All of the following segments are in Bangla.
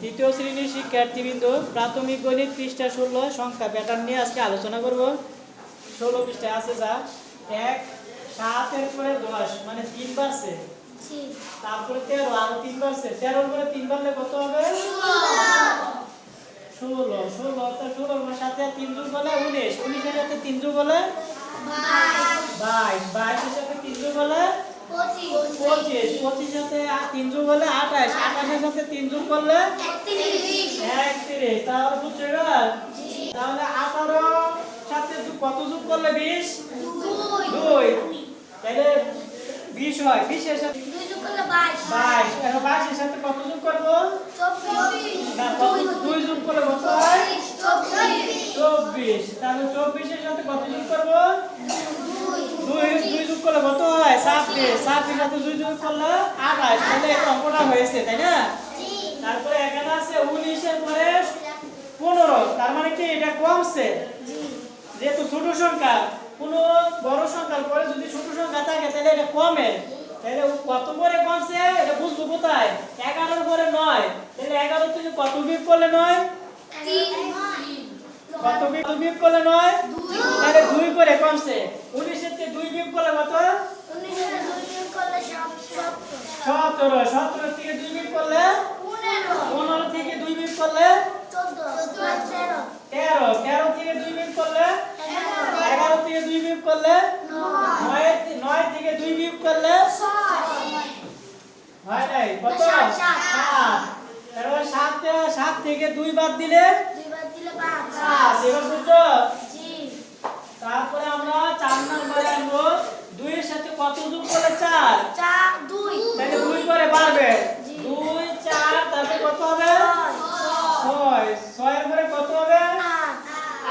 দ্বিতীয় শ্রেণীর শিক্ষার্থীবৃন্দ, প্রাথমিক গণিত পৃষ্ঠা 16 সংখ্যা প্যাটার্ন নিয়ে আজকে আলোচনা করব। 16 পৃষ্ঠায় আছে যা 1 7 এর পরে 10 মানে 3 বারছে, তারপরে 13 আর 3 বারছে, 13 এর পরে 3 বারলে কত হবে? 16 16 অর্থাৎ 16 এর সাথে 3 যোগ করলে 19, 19 এর সাথে 3 যোগ করলে 22, 22 এর সাথে 3 যোগ করলে 25, 25 এর সাথে 3 যোগ করলে 28, 28 এর সাথে 3 যোগ করলে 31। তাহলে বুঝছো এবার? তাহলে 18 সাথে কত যোগ করলে 20? 2। তাহলে 20 হয়, 20 এর সাথে 2 যোগ করলে 22। এখন 22 এর সাথে কত যোগ করব? 24। না, 2 যোগ করলে কত হয়? 24। 24। তাহলে 24 এর সাথে কত যোগ করব? 2 2 যোগ করলে কত হয়? 26। 26 এর সাথে 2 যোগ করলে 28। তাহলে এই অঙ্কটা হয়েছে, তাই না? তারপরে এখানে আছে 19 এর পরে 15, তার মানে কি এটা কমছে। যেহেতু ছোট সংখ্যা, কোনো বড় সংখ্যার পরে যদি ছোট সংখ্যা থাকে তাহলে এটা কমে। তাহলে কত পরে কমছে এটা বুঝবো কোথায়? 11 এর পরে 9, তাহলে 11 থেকে কত বিয়োগ করলে 9? 3। কত বিয়োগ করলে 9? তাহলে 2 করে কমছে। 19 এর থেকে 2 বিয়োগ করলে কত? 19 এর 2 বিয়োগ করলে 17। 17। 17 থেকে 2 বিয়োগ করলে 15। 15 থেকে 2 বিয়োগ করলে 14। 13। 13 থেকে 2 বিয়োগ করলে 11। 11 থেকে 2 বিয়োগ করলে 9। 9 থেকে 2 বিয়োগ করলে 6। হয় নাই কত? 7। 7। তারপর 7 থেকে 2 বাদ দিলে 2 বাদ দিলে 5। 5। এবার বুঝছো? জি। তারপরে আমরা 4 নম্বরে আনবো 2 এর সাথে কত যোগ করলে 4? 2। তাহলে 2 করে বাড়বে। জি। 2 4 তারপরে কত হবে? 6। 6 এর পরে কত হবে?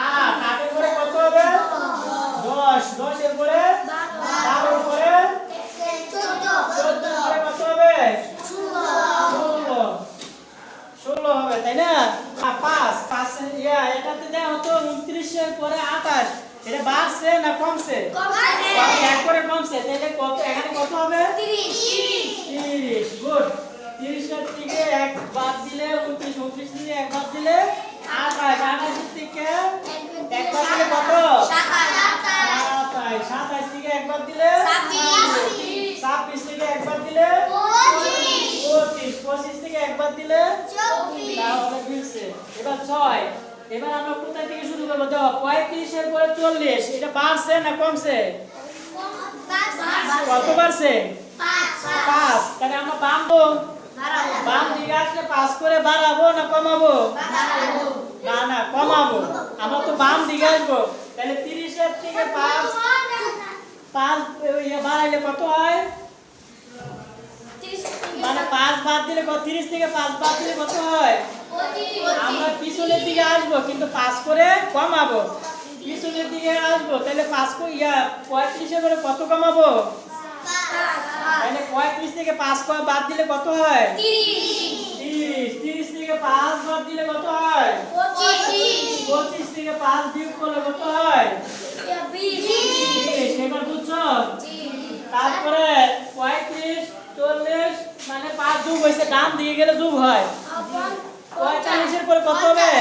8। 8 এর পরে কত হবে? 10। 10 এর পরে 12 এর পরে 14 এর পরে কত হবে? 16 হবে, তাই না? 5 এটাতে দেওয়া হতো 29 এর পরে 28, এটা বাড়ছে না কমছে? এক করে কমছে, তাহলে কত এখানে কত হবে? 30। গুড। 30 এর থেকে 1 বাদ দিলে 29, 29 থেকে 1 বাদ দিলে 28, 28 এর থেকে 1 বাদ দিলে কত? 27। 27 থেকে 1 বাদ দিলে 26 থেকে 1 বাদ দিলে 25, 25 থেকে 1 বাদ দিলে তাহলে মিলছে। এবার 6। এবার আমরা কোথায় থেকে শুরু করব? দেখো 35 এর পরে 40, এটা বাড়ছে না কমছে? কত বাড়ছে? 5। তাহলে আমরা বাম দিকে আসলে 5 করে বাড়াবো না কমাবো? না কমাবো। আমরা তো বাম দিকে আসবো। তাহলে 30 এর থেকে 5 বাড়াইলে কত হয়? মানে 5 বাদ দিলে 30 থেকে 5 বাদ দিলে কত হয়? আমরা পিছনের দিকে আসবো কিন্তু 5 করে কমাবো। পিছনের দিকে আসবো, তাহলে 5 করে 35 এর পরে কত কমাবো? তাহলে 35 থেকে 5 বাদ দিলে কত হয়? 30। 30 থেকে 5 বাদ দিলে কত হয়? 25 থেকে 5 বিয়োগ করলে কত হয়? 20। এবার বুঝছো? তারপরে 35 40 মানে 5 যোগ হয়েছে, ডান দিকে গেলে যোগ হয়। 45 এর পরে কত হবে?